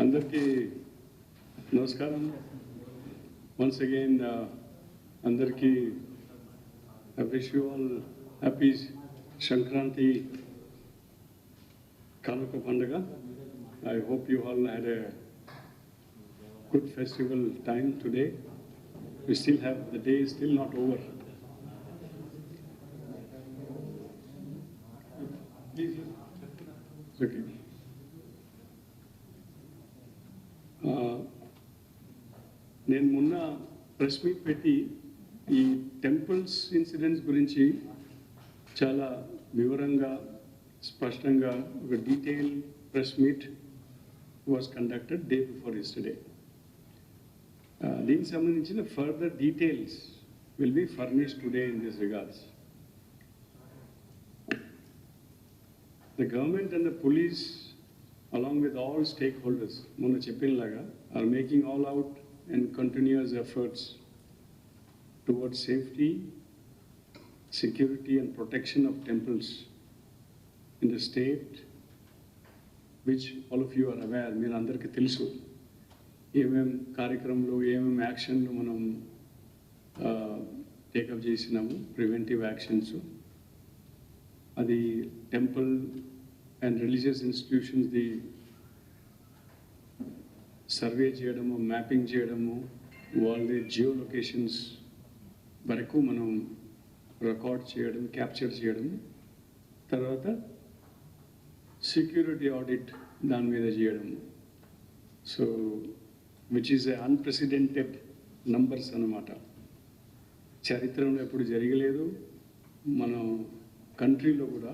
అందరికీ నమస్కారం. Once again, అందరికీ I wish you all happy Sankranti Kanuka Pandaga. I hope you all had a good festival time today. We still have, the day is still not over. Please. Okay. నేను మొన్న press meet పెట్టి ఈ temples incidents గురించి చాలా వివరంగా స్పష్టంగా ఒక detail press meet was conducted day before yesterday. దీనికి సంబంధించిన further details will be furnished today in this regards. The government and the police, along with all stakeholders, Mona Cheppinlaga, are making all out and continuous efforts towards safety, security and protection of temples in the state, which all of you are aware. Meer andarki telusu em కార్యక్రమంలో ఏమేం యాక్షన్లు మనం take up చేసినాము, preventive actions. అది temple and religious institutions the survey చేయడము, mapping చేయడము, వాళ్ళ Jio locations వరకు మనం రికార్డ్ చేయడం, క్యాప్చర్ చేయడం, తర్వాత సెక్యూరిటీ ఆడిట్ దాని మీద చేయడము. So which is unprecedented numbers అన్నమాట. చరిత్రలో ఎప్పుడు జరగలేదు. మన కంట్రీలో కూడా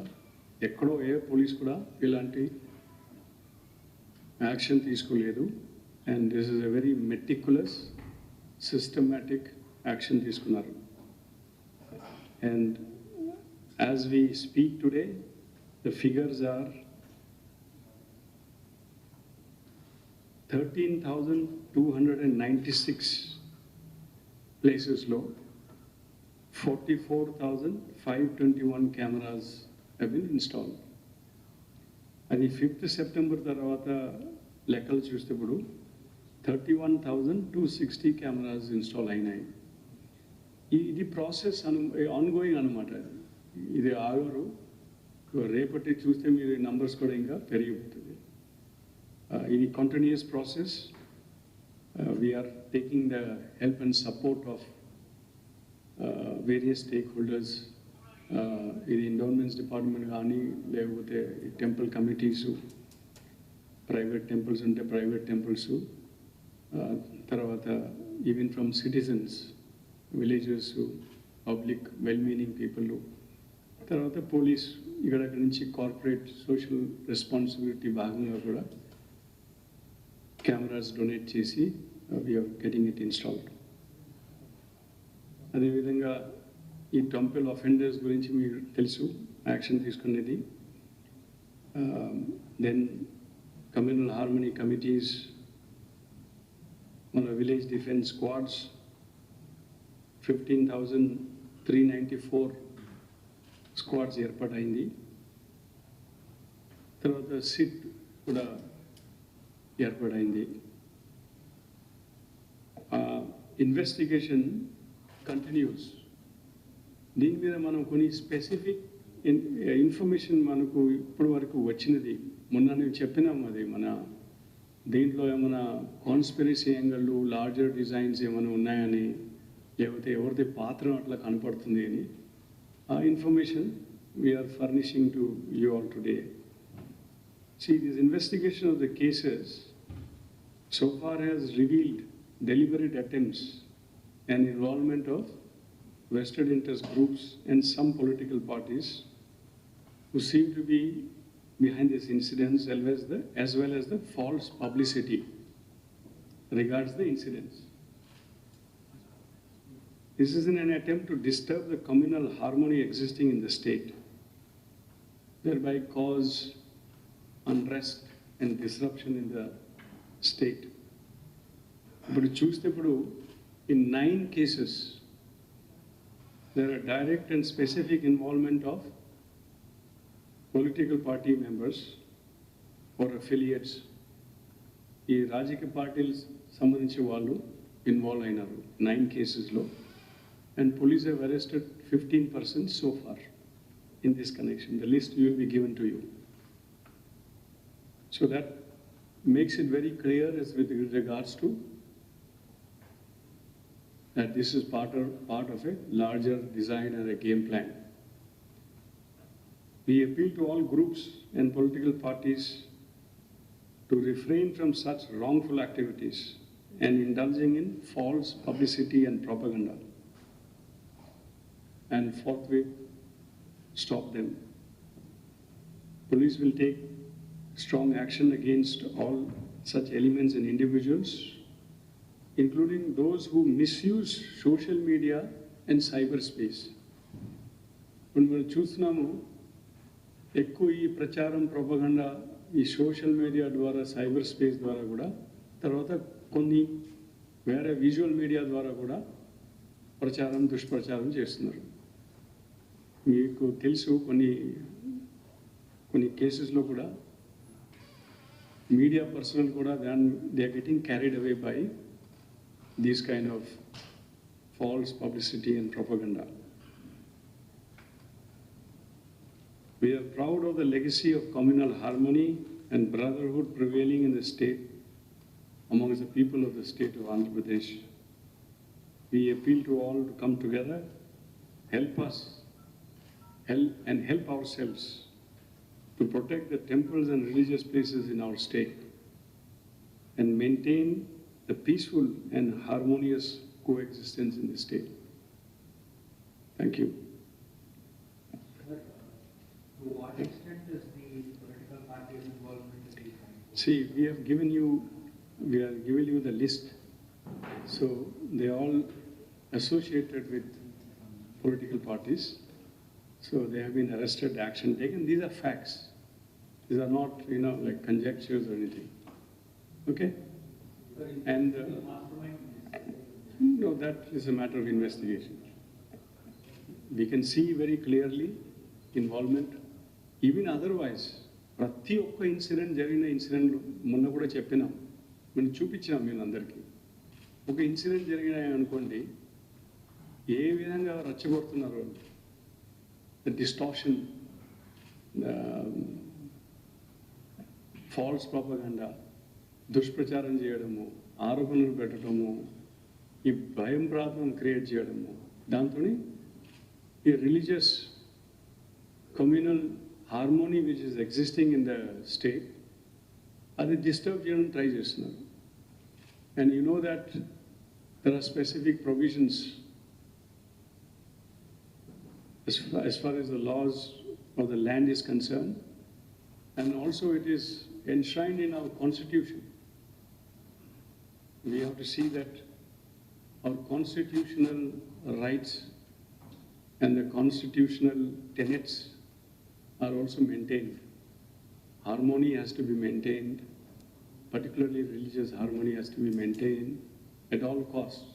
ఎక్కడో ఏ పోలీస్ కూడా ఇలాంటి యాక్షన్ తీసుకోలేదు. And this is a very meticulous systematic action తీసుకున్నారు. And as we speak today the figures are 13,296 ప్లేసెస్లో 44,521 cameras have been installed. అది 5th September తర్వాత లెక్కలు చూసేటప్పుడు 31,260 cameras ఇన్స్టాల్ అయినాయి. ఇది ప్రాసెస్ ఆన్గోయింగ్ అనమాట. ఇది ఆగరు. రేపటి చూస్తే మీరు నంబర్స్ కూడా ఇంకా పెరిగిపోతుంది. ఇది continuous process. We are taking the help and support of various stakeholders. ఇది ఎండోమెంట్స్ డిపార్ట్మెంట్ కానీ, లేకపోతే టెంపుల్ కమిటీసు, ప్రైవేట్ టెంపుల్స్ ఉంటే ప్రైవేట్ టెంపుల్స్, తర్వాత even from citizens, villages, public well meaning people, తర్వాత పోలీస్, ఇక్కడ నుంచి కార్పొరేట్ సోషల్ రెస్పాన్సిబిలిటీ భాగంగా కూడా కెమెరాస్ డొనేట్ చేసి వీఆర్ గెటింగ్ ఇట్ ఇన్స్టాల్డ్. అదేవిధంగా ఈ టెంపుల్ అఫెండర్స్ గురించి మీరు తెలుసు, యాక్షన్ తీసుకునేది. దెన్ కమ్యూనల్ హార్మనీ కమిటీస్, మన విలేజ్ డిఫెన్స్ స్క్వాడ్స్ 15,394 స్క్వాడ్స్ ఏర్పాటైంది. తర్వాత సిట్ కూడా ఏర్పాటైంది. Investigation continues. దీని మీద మనం కొన్ని స్పెసిఫిక్ ఇన్ఫర్మేషన్ మనకు ఇప్పటి వరకు వచ్చినది. మొన్న నేను చెప్పినాము, అది మన దీంట్లో ఏమైనా కాన్స్పిరసీ యాంగిల్, లార్జర్ డిజైన్స్ ఏమైనా ఉన్నాయని, లేకపోతే ఎవరిది పాత్ర అట్లా కనపడుతుంది అని, ఆ information we are furnishing to you all today. See, this investigation of the cases so far has revealed deliberate attempts and involvement of vested interest groups and some political parties who seem to be behind these incidents, as well as the false publicity regards the incidents. This is in an attempt to disturb the communal harmony existing in the state, thereby cause unrest and disruption in the state. ఇప్పుడు చూస్తేప్పుడు in 9 cases there are direct and specific involvement of political party members or affiliates ఈ రాజకీయ పార్టీలు సంబంధించిన వాళ్ళు involve అయినారు 9 కేసెస్లో, and police have arrested 15 persons so far in this connection. The list will be given to you. So that makes it very clear as with regards to that this is part of a larger design and a game plan. We appeal to all groups and political parties to refrain from such wrongful activities and indulging in false publicity and propaganda, and forthwith stop them. Police will take strong action against all such elements and individuals, including those who misuse social media and cyberspace. When we చూస్తున్నాము ఎక్కువ ఈ ప్రచారం propaganda ఈ social media ద్వారా cyber space ద్వారా కూడా, తర్వాత కొన్ని వేరే విజువల్ మీడియా ద్వారా కూడా ప్రచారం దుష్ప్రచారం చేస్తున్నారు. మీకు తెలుసు కొన్ని కేసెస్లో కూడా మీడియా పర్సనల్ కూడా they are getting carried away by these kind of false publicity and propaganda. We are proud of the legacy of communal harmony and brotherhood prevailing in the state amongst the people of the state of Andhra Pradesh. We appeal to all to come together, help ourselves to protect the temples and religious places in our state and maintain the peaceful and harmonious coexistence in the state. Thank you. To what extent is the political parties' involvement in these things? See, we are giving you the list. So they all associated with political parties. So they have been arrested, action taken. These are facts. These are not, like conjectures or anything. Okay? And no, that is a matter of investigation. We can see very clearly involvement. Even otherwise ప్రతి ఒక్క జరిగిన incident మొన్న కూడా చెప్పినాం, మేము చూపించినాం మేము అందరికీ. ఒక ఇన్సిడెంట్ జరిగిన అనుకోండి, ఏ విధంగా రచ్చగొడుతున్నారు, డిస్టార్షన్, ఫాల్స్ ప్రాపగండా, దుష్ప్రచారం చేయడము, ఆరోపణలు పెట్టడము, ఈ భయం ప్రాంతం క్రియేట్ చేయడము, దాంతో ఈ religious communal harmony which is existing in the state, అది డిస్టర్బ్ చేయడం ట్రై చేస్తున్నారు. And you know that there are specific provisions as far as the laws of the land is concerned, and also it is enshrined in our constitution. We have to see that our constitutional rights and the constitutional tenets are also maintained. Harmony has to be maintained, particularly religious harmony has to be maintained at all costs.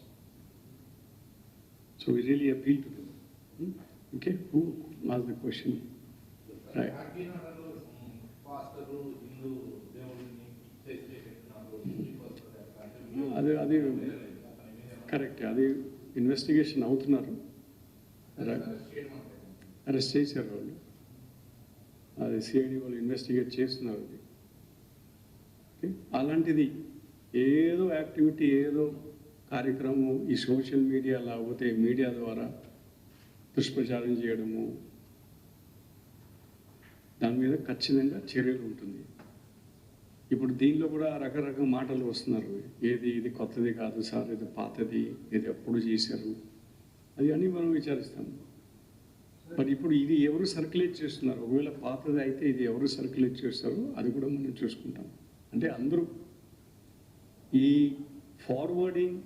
So we really appeal to them. Okay, who asked the question? Right. అది correct, అది investigation అవుతున్నారు, arrest చేశారు వాళ్ళు, అది CID వాళ్ళు investigate చేస్తున్నారు. అది అలాంటిది ఏదో యాక్టివిటీ, ఏదో కార్యక్రమం ఈ సోషల్ మీడియా లేకపోతే మీడియా ద్వారా దుష్ప్రచారం చేయడము, దాని మీద ఖచ్చితంగా చర్యలు ఉంటుంది. ఇప్పుడు దీనిలో కూడా రకరకాల మాటలు వస్తున్నారు, ఇది కొత్తది కాదు సార్, ఇది పాతది, ఇది ఎప్పుడు చేశారు, అది అని మనం విచారిస్తాము. మరి ఇప్పుడు ఇది ఎవరు సర్క్యులేట్ చేస్తున్నారు, ఒకవేళ పాతది అయితే ఇది ఎవరు సర్క్యులేట్ చేస్తారో అది కూడా మనం చూసుకుంటాం. అంటే అందరూ ఈ forwarding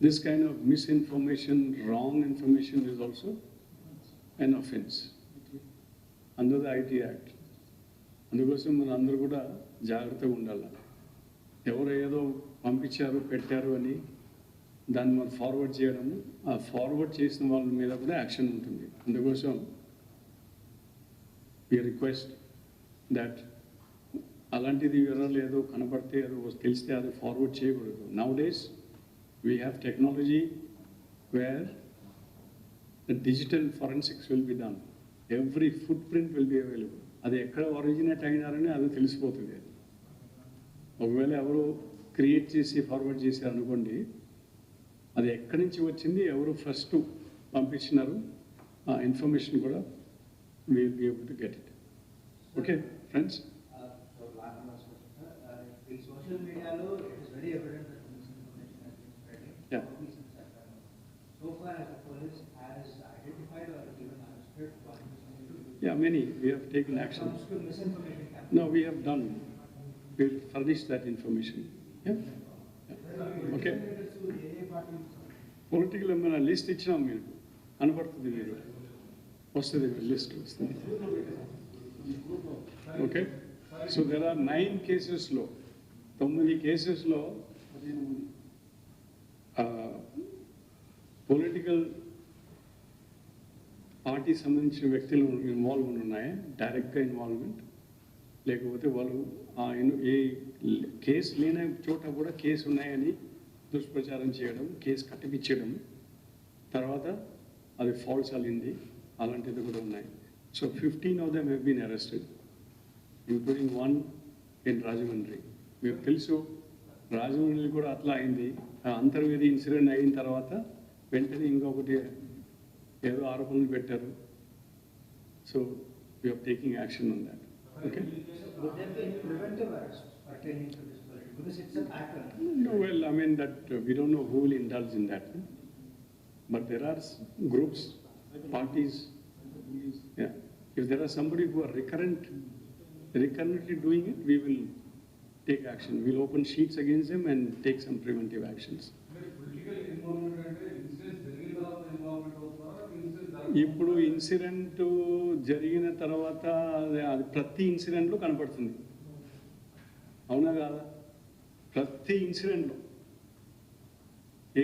this kind of misinformation, wrong information is also an offense under the IT Act. అందుకోసం మన అందరూ కూడా జాగ్రత్తగా ఉండాలి. ఎవరు ఏదో పంపించారు పెట్టారు అని దాన్ని మనం ఫార్వర్డ్ చేయడము, ఆ ఫార్వర్డ్ చేసిన వాళ్ళ మీద కూడా యాక్షన్ ఉంటుంది. అందుకోసం we request that అలాంటిది వివరాలు ఏదో కనపడితే అది తెలిస్తే అది ఫార్వర్డ్ చేయకూడదు. Now days we have technology wear the digital forensics will be done. Every foot print will be available. అది ఎక్కడ ఒరిజినేట్ అయినారని అది తెలిసిపోతుంది. అది ఒకవేళ ఎవరు క్రియేట్ చేసి ఫార్వర్డ్ చేశారు అనుకోండి, అది ఎక్కడి నుంచి వచ్చింది, ఎవరు ఫస్ట్ పంపించినారు, ఆ ఇన్ఫర్మేషన్ కూడా will be able to get it. Okay friends. The social media law, it is very evident that misinformation has been spreading. Yeah. So far as the police has identified or even arrested one misinformation. Yeah, many. We have taken action. Comes to misinformation campaign. No, we have done. We'll furnish that information. Yeah? Yeah. Okay. Political ఏమైనా list ఇచ్చినాం మీరు కనపడుతుంది, మీరు వస్తుంది list వస్తుంది. Okay. So there are 9 కేసెస్లో 9 కేసెస్లో political party సంబంధించిన వ్యక్తులు ఇన్వాల్వ్మెంట్ ఉన్నాయి. డైరెక్ట్గా ఇన్వాల్వ్మెంట్, లేకపోతే వాళ్ళు ఏ కేసు లేని చోట కూడా కేసు ఉన్నాయని దుష్ప్రచారం చేయడం, కేసు కట్టిపించడం, తర్వాత అది ఫాల్స్ అయింది, అలాంటిది కూడా ఉన్నాయి. So 15 of them have been arrested, including one in Rajahmundry. మీకు తెలుసు రాజమండ్రి కూడా అట్లా అయింది. అంతర్వేది ఇన్సిడెంట్ అయిన తర్వాత వెంటనే ఇంకొకటి ఏదో ఆరోపణలు పెట్టారు. So we are taking action on that. Okay. Would there be any preventive arrests pertaining to this politics? Because it's a pattern. No, well, I mean that we don't know who will indulge in that. But there are groups, parties. Yeah. If there are somebody who are recurrently doing it, we will take action. We'll open sheets against them and take some preventive actions. ఇప్పుడు incident జరిగిన తర్వాత అది ప్రతి ఇన్సిడెంట్లో కనపడుతుంది, అవునా కాదా? ప్రతి ఇన్సిడెంట్లో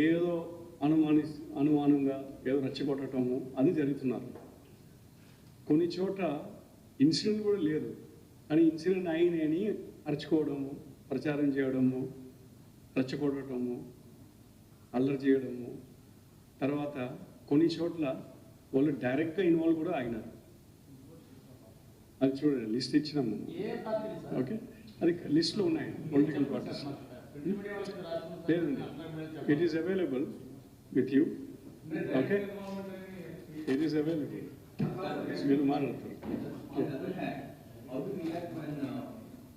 ఏదో అనుమానంగా ఏదో రెచ్చగొట్టడము అది జరుగుతున్నారు. కొన్ని చోట ఇన్సిడెంట్ కూడా లేదు, కానీ ఇన్సిడెంట్ అయినని అరుచుకోవడము, ప్రచారం చేయడము, రెచ్చగొట్టడము, అల్లరి చేయడము. తర్వాత కొన్ని చోట్ల వాళ్ళు డైరెక్ట్గా ఇన్వాల్వ్ కూడా అయినారు. అది చూడండి, లిస్ట్ ఇచ్చినాము. ఓకే, అది లిస్ట్లో ఉన్నాయి పొలిటికల్ పార్టీస్. లేదండి, it is available with you. Okay, it is available. మీరు మాట్లాడతారు. How do you react when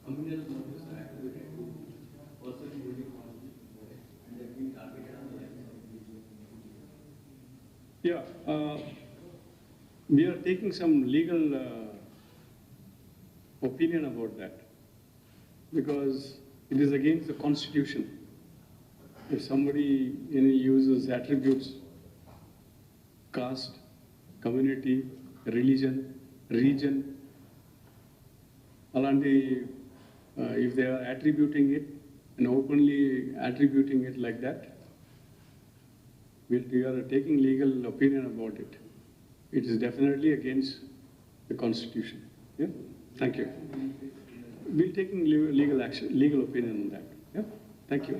communal motives are activated to person holding conflict and they've been targeted on the left side? Yeah, we are taking some legal opinion about that because it is against the Constitution. If somebody uses attributes, caste, community, religion, region, alanti, if they are attributing it and openly attributing it like that, we are taking legal opinion about it. It is definitely against the Constitution. Yeah, thank you. We're taking legal action, legal opinion on that. Yeah, thank you.